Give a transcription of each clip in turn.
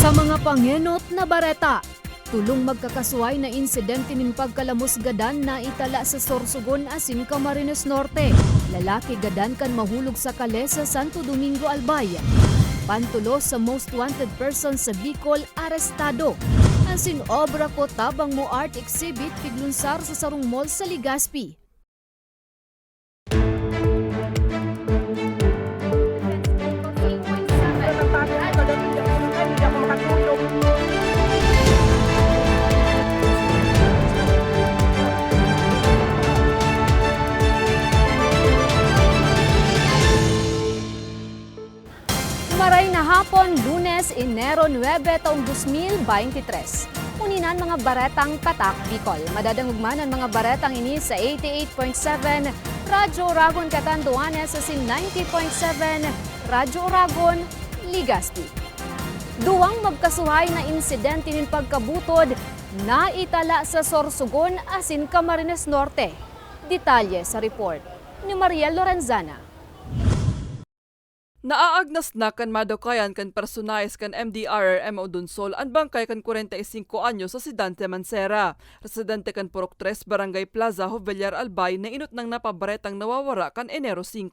Sa mga pangenot na bareta, tulong magkakasuway na insidente nin pagkalamos gadan na itala sa Sorsogon asin Camarines Norte. Lalaki gadan kan mahulog sa kale sa Santo Domingo, Albay. Pantulo sa most wanted person sa Bicol arestado. Asin obra ko tabang mo art exhibit piglunsar sa Sarong Mall sa Legazpi. Maray na hapon, Lunes, Enero 9, taong 2023. Uninan mga baretang tatak Bicol. Madadangugman ang mga baretang ini sa 88.7 Radyo Oragon Catanduanes sa 90.7 Radyo Oragon Legazpi. Duwang magkasuhay na insidente nin pagkabutod na itala sa Sorsogon asin Camarines Norte. Detalye sa report ni Mariel Lorenzana. Naaagnas na kan madokayan kan personaes kan MDRRMO Dunsol ang bangkay kan 45 anyo sa Sidante Mansera. Residente kan Purok 3 Barangay Plaza, Jovellar, Albay na inot ng napabaretang nawawara kan Enero 5.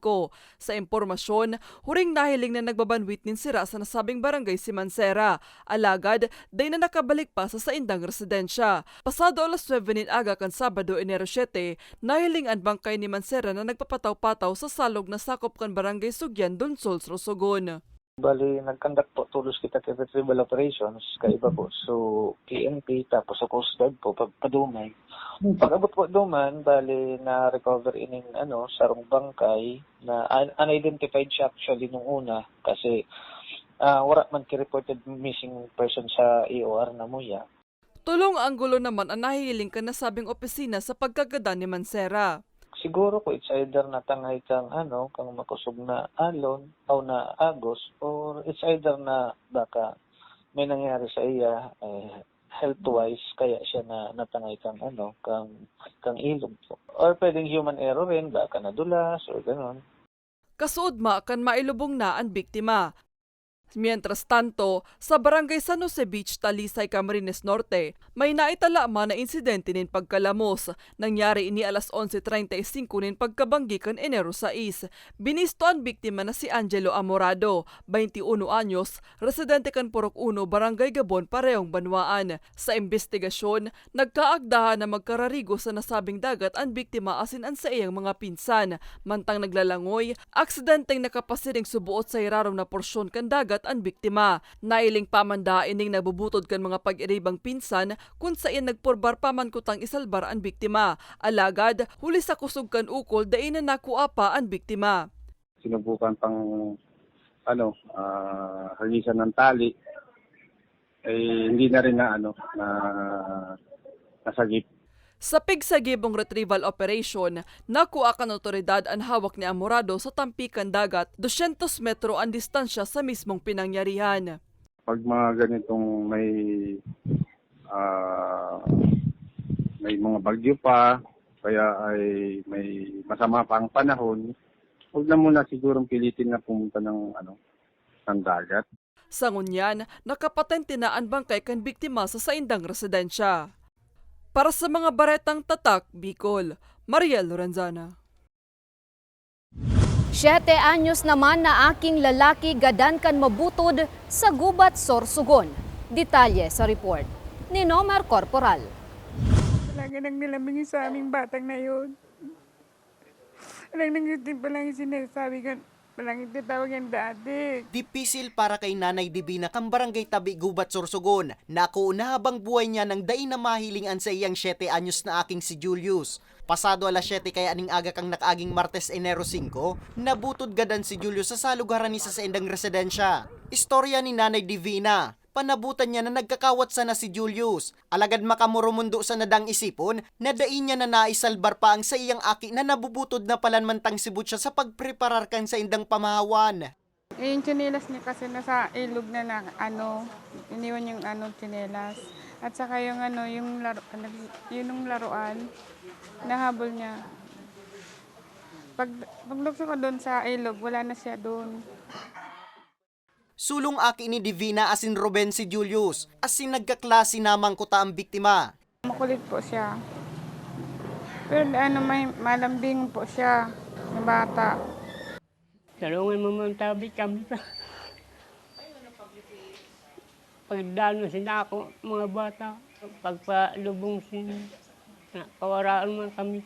Sa impormasyon, huring nahiling na nagbabanwit nin sira sa nasabing barangay si Mansera. Alagad, day na nakabalik pa sa saindang residensya. Pasado alas 9 nin aga kan Sabado, Enero 7, nahiling ang bangkay ni Mansera na nagpapataw-pataw sa salog na sakop kan Barangay Sugyan, Dunsol, Sorsogon. Bali, nag-conduct po tulos kita kay retrieval operations, kaiba po. So, PNP, tapos sa Coast Guard po, padumay. Pag-abot po duman, bali, na-recover ining sarong bangkay na unidentified siya actually nung una kasi wala man ki-reported missing person sa EOR na muya. Tulong ang gulo naman ang nahihiling ka nasabing opisina sa pagkagada ni Mansera. Siguro ko it's either natangay kang kang makusog na alon o na agos, or it's either na baka may nangyari sa iya health-wise kaya siya na natangay kang kang ilog po. Or pwedeng human error rin, baka nadulas or gano'n. Kasuod kan mailubong na ang biktima. Mientras tanto, sa Barangay San Jose Beach, Talisay, Camarines Norte, may naitala man na insidente nin pagkalamos. Nangyari ini alas 11:35 nin pagkabanggi kan Enero 6. Binisto ang biktima na si Angelo Amorado, 21 anyos, residente kan Purok 1, Barangay Gabon, parehong Banwaan. Sa investigasyon, nagkaagdahan na magkararigo sa nasabing dagat ang biktima asin ang sa iyang mga pinsan. Mantang naglalangoy, aksidenteng nakapasiring subuot sa irarom na porsyon kan dagat ang biktima. Nailing pamanda ining nabubutod kan mga pag-iribang pinsan kung saan nagporbar paman kutang isalbar ang biktima. Alagad, huli sa kusog kan ukol dain na nakuha pa ang biktima. Sinubukan pang hagisan ng tali, hindi na rin nasagip. Sa pigsagibong retrieval operation, nakuha kan otoridad ang hawak ni Amorado sa tampikan dagat, 200 metro ang distansya sa mismong pinangyarihan. Pag mga ganitong may mga bagyo pa, kaya ay may masama pa ang panahon, huwag na muna sigurong pilitin na pumunta ng dagat. Sa ngunyan, nakapatente na ang bangkay kan biktima sa saindang residensya. Para sa mga baretang tatak, Bicol, Mariel Lorenzana. 7 anyos naman na aking lalaki gadan kan mabutod sa gubat Sorsogon. Detalye sa report ni Nomar Corporal. Talaga nang nilamingin sa aming batang na yun. Walang nangyutin pa lang yung sinasabi ko. Walang itatawag yan dati. Dipisil para kay Nanay Divina kang barangay Tabi, Gubat, Sorsogon. Naku na habang buhay niya nang dain na mahilingan sa iyang 7 anyos na aking si Julius. Pasado alas 7 kaya aning aga kang nakaaging Martes, Enero 5, nabutod gadan si Julius sa salugaran ni sa endang residensya. Istorya ni Nanay Divina. Panabutan niya na nagkakawat sana si Julius. Alagad makamurumundo sa nadang isipon, na dain niya na naisalbar pa ang sa iyang aki na nabubutod na palanmantang sibut siya sa pagpreparar kan sa indang pamahawan. Yung tsinelas niya kasi nasa ilog na iniwan yung tsinelas. At saka yung yung laruan, nahabol niya. Paglukso ko doon sa ilog, wala na siya doon. Sulong aki ni Divina asin Ruben si Julius, asin nagkaklase namang kuta ang biktima. Makulit po siya. Pero may malambing po siya na bata. Tulungan mo mga tabi kami sa pagdano sila ako, mga bata, pagpalubong sila, kawaraan man kami.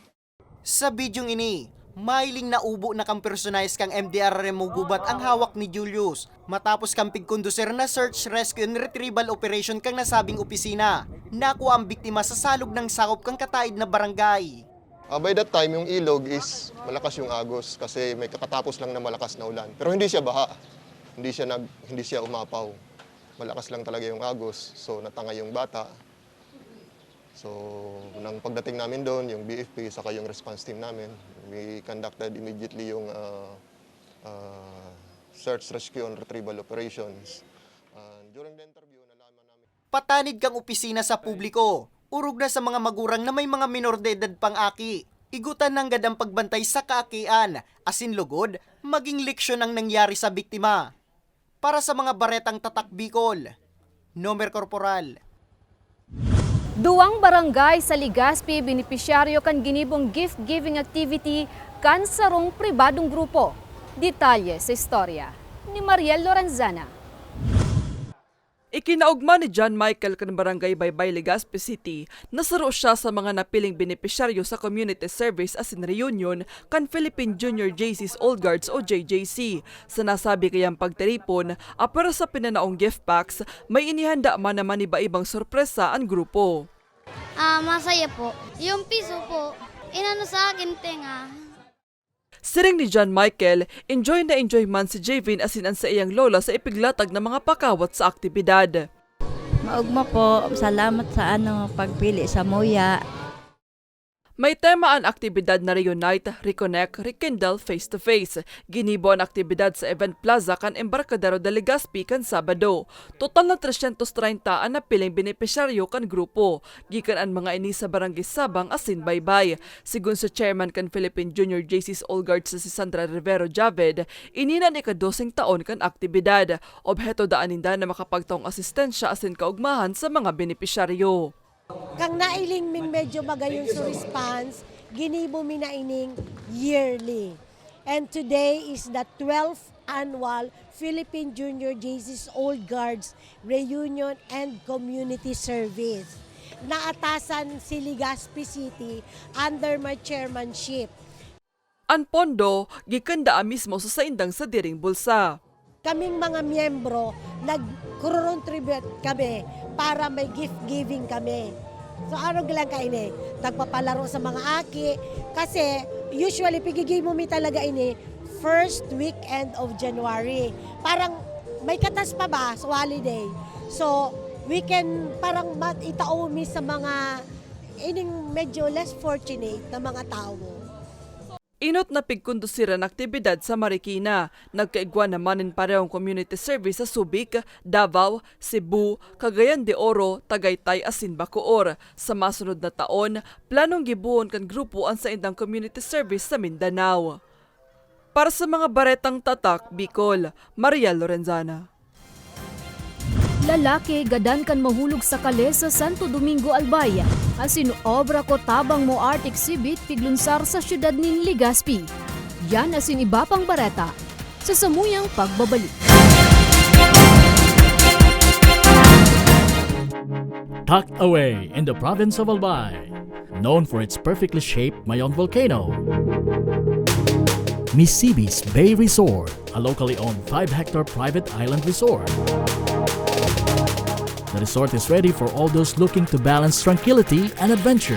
Sa bidyong ini, mailing naubo na kang personalis kang MDRRM mo gubat ang hawak ni Julius matapos kang pigkondusir na search, rescue and retrieval operation kang nasabing opisina. Nakuha ang biktima sa salog ng sakop kang kataid na barangay. By that time, yung ilog is malakas yung agos kasi may kakatapos lang na malakas na ulan. Pero hindi siya baha, hindi siya umapaw. Malakas lang talaga yung agos, so natanga yung bata. So, nang pagdating namin doon, yung BFP, saka yung response team namin, we conducted immediately yung search, rescue, and retrieval operations. During the interview, nalaman namin... Patanid kang opisina sa publiko. Urog na sa mga magurang na may mga minor de edad pang aki. Igutan ng gadang pagbantay sa kaakian, asin lugod, maging leksyon ang nangyari sa biktima. Para sa mga baretang tatak Bicol, Nomer Corporal. Duwang barangay sa Legazpi benepisyaryo kan ginibong gift-giving activity kan sarong pribadong grupo. Detalye sa istorya ni Mariel Lorenzana. Ikinaugma ni John Michael kan Barangay Baybay, Legazpi City, nasaro siya sa mga napiling benepisyaryo sa community service as in reunion kan Philippine Junior JC's Old Guards o JJC. Sa nasabi kayang pagtiripon, apero sa pinanaong gift packs, may inihanda man naman iba-ibang sorpresa ang grupo. Masaya po. Yung piso po, inano sa akin tenga. Siring ni John Michael, enjoy na enjoy man si Javin asin ang sa iyang lola sa ipiglatag ng mga pakawat sa aktibidad. Maugma po, salamat sa pagpili sa Muya. May tema ang aktibidad na Reunite, Reconnect, Rekindle Face-to-Face. Ginibo ang aktibidad sa Event Plaza kan Embarcadero de Legazpi kan Sabado. Total na 330 ang napiling benepisyaryo kan grupo. Gikan ang mga ini sa Barangay Sabang asin Baybay. Sigun sa chairman kan Philippine Junior JC's All Guards sa si Sandra Rivero Javed, inina ni kadosing taon kan aktibidad. Obheto daaninda na makapagtaong asistensya asin kaugmahan sa mga benepisyaryo. Kang nailing ming medyo magayon sa response, ginibo mi na ining yearly. And today is the 12th annual Philippine Junior JC's Old Guards Reunion and Community Service. Naatasan si Legazpi City under my chairmanship. Ang pondo, gikanda mismo sa saindang sa diring bulsa. Kaming mga miyembro, nag-contribute kami para may gift-giving kami. So ano lang kaini? Nagpapalaro sa mga aki. Kasi usually pigigay mo mi talaga ini first weekend of January. Parang may katas pa ba sa holiday. So we can parang itao mi sa mga ining medyo less fortunate na mga tao. Inot na pigkondusiran aktibidad sa Marikina. Nagkaigwan naman in parehong community service sa Subic, Davao, Cebu, Cagayan de Oro, Tagaytay asin Bacoor. Sa masunod na taon, planong gibuon kan grupo ang sa indang community service sa Mindanao. Para sa mga baretang tatak, Bicol, Mariel Lorenzana. Lalaki gadan kan mahulog sa kale sa Santo Domingo, Albay. Asin obra ko tabang mo art exhibit piglunsar sa syudad nin Legazpi. Yan asin iba pang bareta sa samuyang pagbabalik. Tucked away in the province of Albay, known for its perfectly shaped Mayon volcano, Misibis Bay Resort, a locally owned 5-hectare private island resort. The resort is ready for all those looking to balance tranquility and adventure.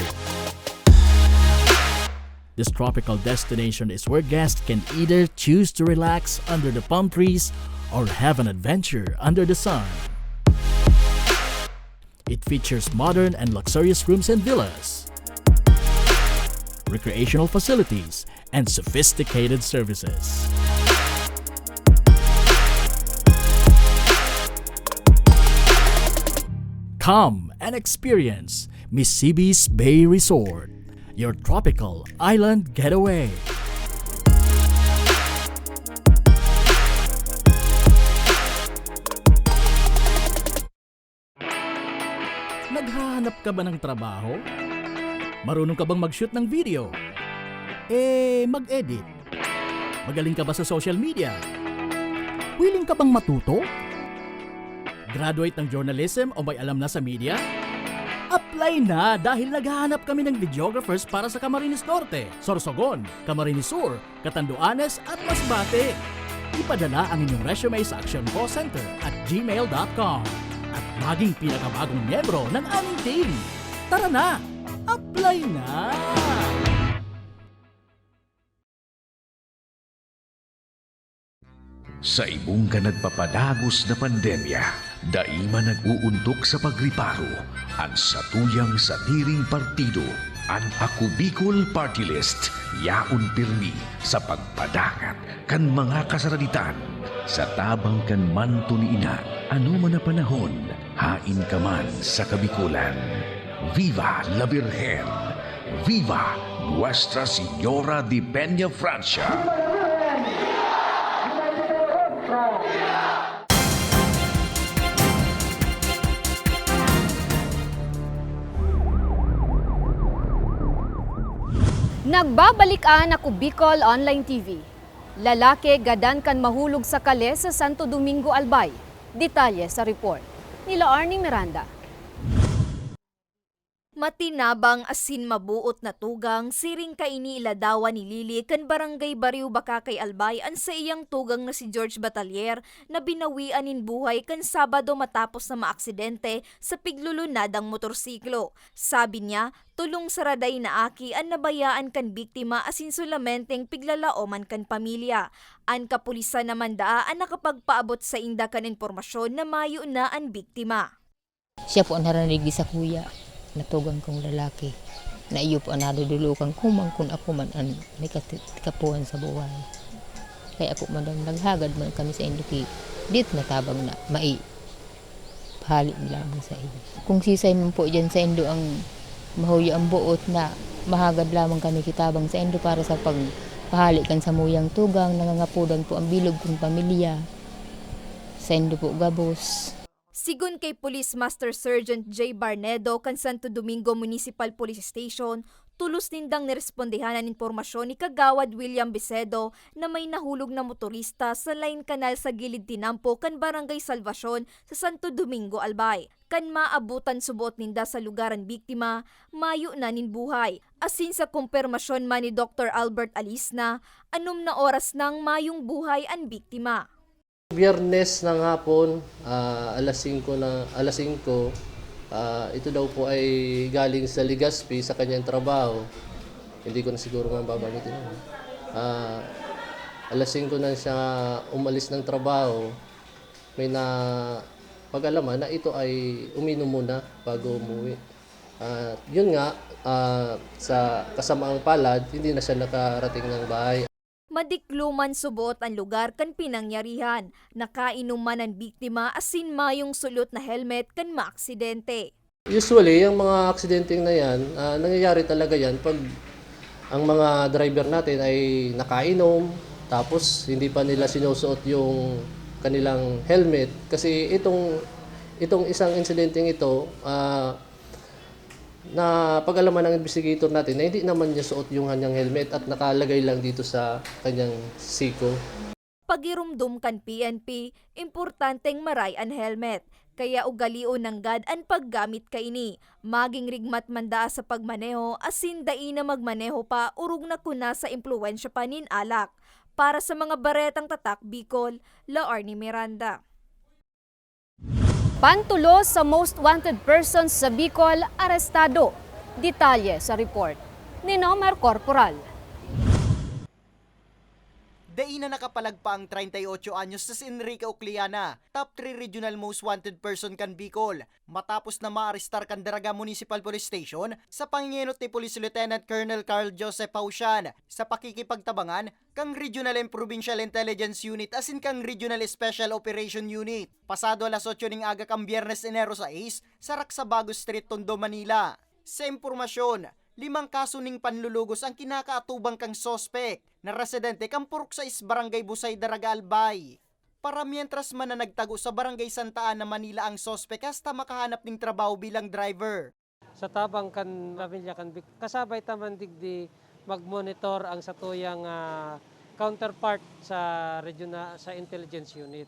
This tropical destination is where guests can either choose to relax under the palm trees or have an adventure under the sun. It features modern and luxurious rooms and villas, recreational facilities, and sophisticated services. Come and experience Misibis Bay Resort, your tropical island getaway. Naghahanap ka ba ng trabaho? Marunong ka bang mag-shoot ng video? Mag-edit? Magaling ka ba sa social media? Willing ka bang matuto? Graduate ng journalism o may alam na sa media? Apply na dahil naghahanap kami ng videographers para sa Camarines Norte, Sorsogon, Camarines Sur, Catanduanes at Masbate. Ipadala ang inyong resume sa Action Call Center at gmail.com at maging pinakabagong miyembro ng aming team. Tara na! Apply na! Sa ibong ka nagpapadagos na pandemya, daima nag-uuntok sa pagriparo, ang satuyang satiring partido, ang Ako Bicol Party List, yaon pirmi sa pagpadangat kan mga kasaraditan, sa tabang kan manto ni ina, ano man na panahon, hain ka man sa kabikulan. Viva la Virgen! Viva Nuestra Señora de Peña Francia! Nagbabalik ang Ako Bicol Online TV. Lalaki gadan kan mahulog sa kale sa Santo Domingo, Albay. Detalye sa report nila Arning Miranda. Matinabang asin mabuot na tugang siring kaini iladawa ni Lili kan barangay Bariu Bakakay Albay an sa iyang tugang na si George Batalier na binawian in buhay kan Sabado matapos na maaksidente sa piglulunadang motorsiklo. Sabi niya, tulong sa raday na aki an nabayaan kan biktima asin sulamenteng piglalaoman kan pamilya. An kapulisan naman daa an nakapagpaabot sa inda kan impormasyon na mayo na ang biktima. Siya po ang naranigi sa kuya. Natugang kong lalaki na iyo po ang nadudulukan kumang kun ako man ang may kapuhan sa buhay. Kaya ako man naghagad man kami sa Induki. Dito natabang na pahali lamang sa iyo. Kung sisay man po dyan sa Indo ang mahuyo ang buot na mahagad lamang kami kitabang sa Indo para sa pagpahali kan sa muyang tugang, nangangapudan po ang bilog kong pamilya. Sa Indo po gabos. Sigun kay Police Master Sergeant J. Barnedo kan Santo Domingo Municipal Police Station, tulos nindang nirespondehan ang impormasyon ni Kagawad William Bisedo na may nahulog na motorista sa line kanal sa gilid tinampo kan Barangay Salvacion sa Santo Domingo, Albay. Kan maabutan subuot ninda sa lugaran biktima, mayo na nin buhay. Asin sa kumpirmasyon man ni Dr. Albert Alisna, anum na oras nang mayong buhay ang biktima. Biyernes ng hapon, alas 5, ito daw po ay galing sa Legazpi sa kanyang trabaho. Hindi ko na siguro nga babanggitin. Alas 5 na siya umalis ng trabaho. May pag-alaman na ito ay uminom muna bago umuwi. Yun nga, sa kasamaang palad, hindi na siya nakarating ng bahay. Madikluman subuot ang lugar kan pinangyarihan. Nakainuman ang biktima asin mayong sulot na helmet kan maaksidente. Usually, yung mga aksidenteng na yan, nangyayari talaga yan pag ang mga driver natin ay nakainom, tapos hindi pa nila sinusuot yung kanilang helmet. Kasi itong isang insidenteng ito, na pag-alaman ng investigator natin na hindi naman niya suot yung kanyang helmet at nakalagay lang dito sa kanyang siko. Pagirumdum kan PNP, importanteng maray ang helmet. Kaya ugaliw ng gad ang paggamit kaini. Maging rigmat manda sa pagmaneho, asin dai na magmaneho pa, urog na kuna sa impluwensya pa nin alak. Para sa mga baretang tatak Bicol, La Arnie Miranda. Pantulo sa most wanted persons sa Bicol arestado. Detalye sa report ni Nomer Corporal. Dai na nakapalagpa ang 38 anyos sa si Enrique Ocliana, top 3 regional most wanted person kan Bicol, matapos na maarestar kan Daraga Municipal Police Station sa pangingenot ni Police Lieutenant Colonel Carl Joseph Pausian sa pakikipagtabangan kang Regional and Provincial Intelligence Unit asin kang Regional Special Operation Unit. Pasado alas 8 ning aga kang Biyernes Enero 6 sa Raksabago Street, Tondo, Manila. Sa impormasyon, 5 kaso ning panlulugos ang kinakaatubang kang sospek na residente kang Purok 6 Barangay Busay, Daraga, Albay. Para mientras man na nagtago sa Barangay Santa Ana, Manila ang sospek hasta makahanap ng trabaho bilang driver. Sa tabang kan pamilya kan kasabay taman digdi mag-monitor ang satuyang counterpart sa regional sa intelligence unit.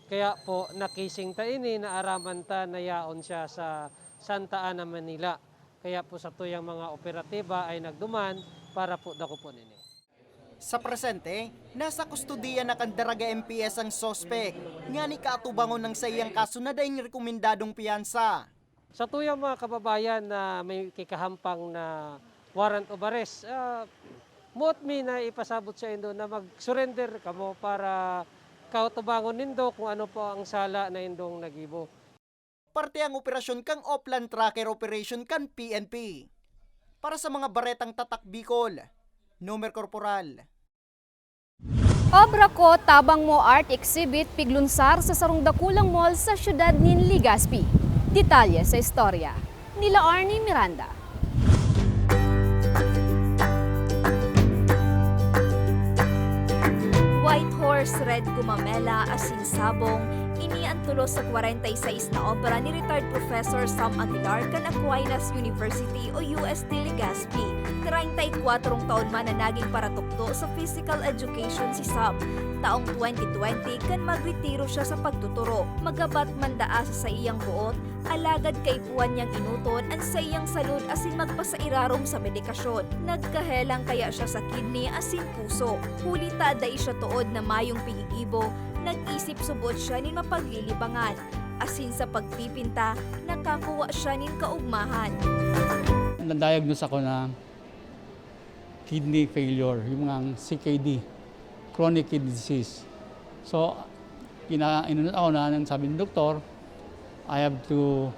Kaya po nakising ta ini na araman ta na yaon siya sa Santa Ana, Manila. Kaya po sa tuyang mga operatiba ay nagduman para po dako po nini. Sa presente, nasa kustudiya na kan Daraga MPS ang sospek, nga ni kaatubangon ng sa iyang kaso na daing rekomendadong piyansa. Sa tuyang mga kababayan na may kikahampang na warrant of arrest, muot mi na ipasabot sa indo na mag-surrender kamo para kautubangon nindo kung ano po ang sala na indong nagibo. Parte ang operasyon kang Oplan Tracker Operation kan PNP. Para sa mga baretang tatak Bicol, Nomer Corporal. Obra ko tabang mo art exhibit piglunsar sa Sarong Dakulang Mall sa siyudad nin Legazpi. Detalye sa istorya nila Arnie Miranda. White Horse, Red Gumamela, Asin Sabong, ini ang tulo sa 46 na obra ni retired Professor Sam Aguilar kan Aquinas University o UST Legazpi. 34 taon man na naging paratukto sa physical education si Sam. Taong 2020 kan magretiro siya sa pagtuturo. Magabat mandaa sa iyang buot, alagad kay puwan niyang inuton ang sa iyang salud asin magpasairarom sa medikasyon. Nagkahelang kaya siya sa kidney asin puso. Huli taday siya tuod na mayong pihigibo, nag-isip subot siya nin mapaglilibangan. Asin sa pagpipinta, nakakuha siya nin kaugmahan. Na-diagnose ako na kidney failure, yung mga CKD, chronic kidney disease. So, inunod ako na nang sabi ng doktor, I have to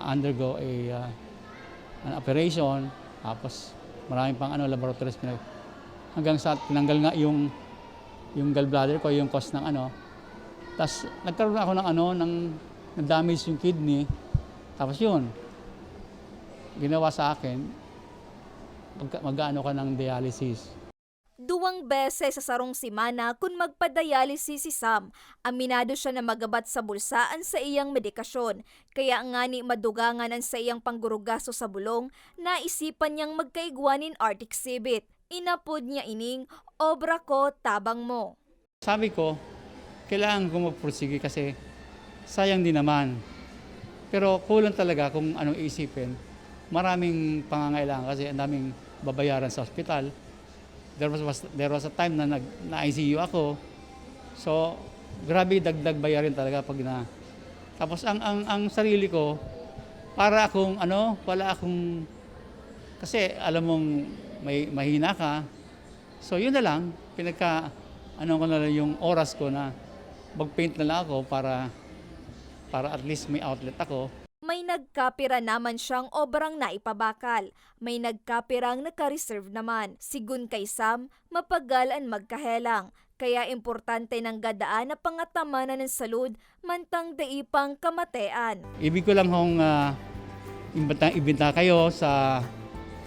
undergo an operation, tapos maraming pang laboratories hanggang sa tinanggal nga yung gallbladder ko, yung cause ng Tapos nagkaroon ako ng damage yung kidney. Tapos yun, ginawa sa akin, mag-ano ka ng dialysis. 2 beses sa sarong simana kung magpa-dialysis si Sam, aminado siya na magabat sa bulsaan sa iyang medikasyon. Kaya nga ni madugangan ang sa iyang panggurugaso sa bulong, naisipan niyang magkaigwanin art exhibit. Inapod niya ining, obra ko tabang mo. Sabi ko, kailangan ko magpursige kasi sayang din naman. Pero kulang talaga kung anong isipin. Maraming pangangailangan kasi ang daming babayaran sa ospital. There was a time na na-ICU ako. So, grabe dagdag bayarin talaga pag na. Tapos ang sarili ko, para akong kasi alam mong may mahina ka. So, yun na lang, ko na lang yung oras ko na mag-paint na lang ako para at least may outlet ako. May nagkapira naman siyang obrang naipabakal. May nagkapirang naka-reserve naman. Sigun kay Sam, mapagalan magkahelang. Kaya importante ng gadaan na pangatamanan ng salud, mantang daipang kamatean. Ibig ko lang hong ibinta kayo sa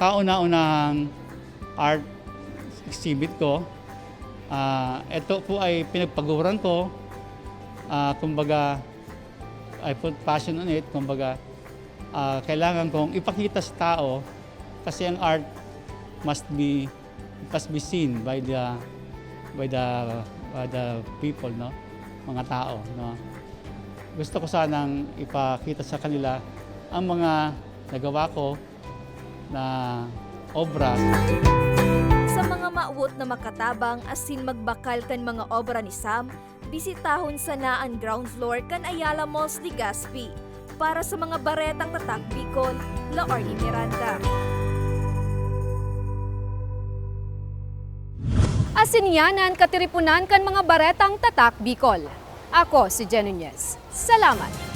kauna-unahang art exhibit ko. Ito po ay pinagpaguran ko. Kumbaga, I put passion on it. Kumbaga, kailangan kong ipakita sa tao kasi ang art must be seen by the people, no? Mga tao, no? Gusto ko sanang ipakita sa kanila ang mga nagawa ko na obra. Sa mga maawot na makatabang asin magbakal kan mga obra ni Sam, bisitahon sana ang ground floor kan Ayala Malls Legazpi. Para sa mga baretang tatak Bicol, La Arnie Miranda. Asinyanan katiripunan kan mga baretang tatak Bicol. Ako si Jen Nunez. Salamat!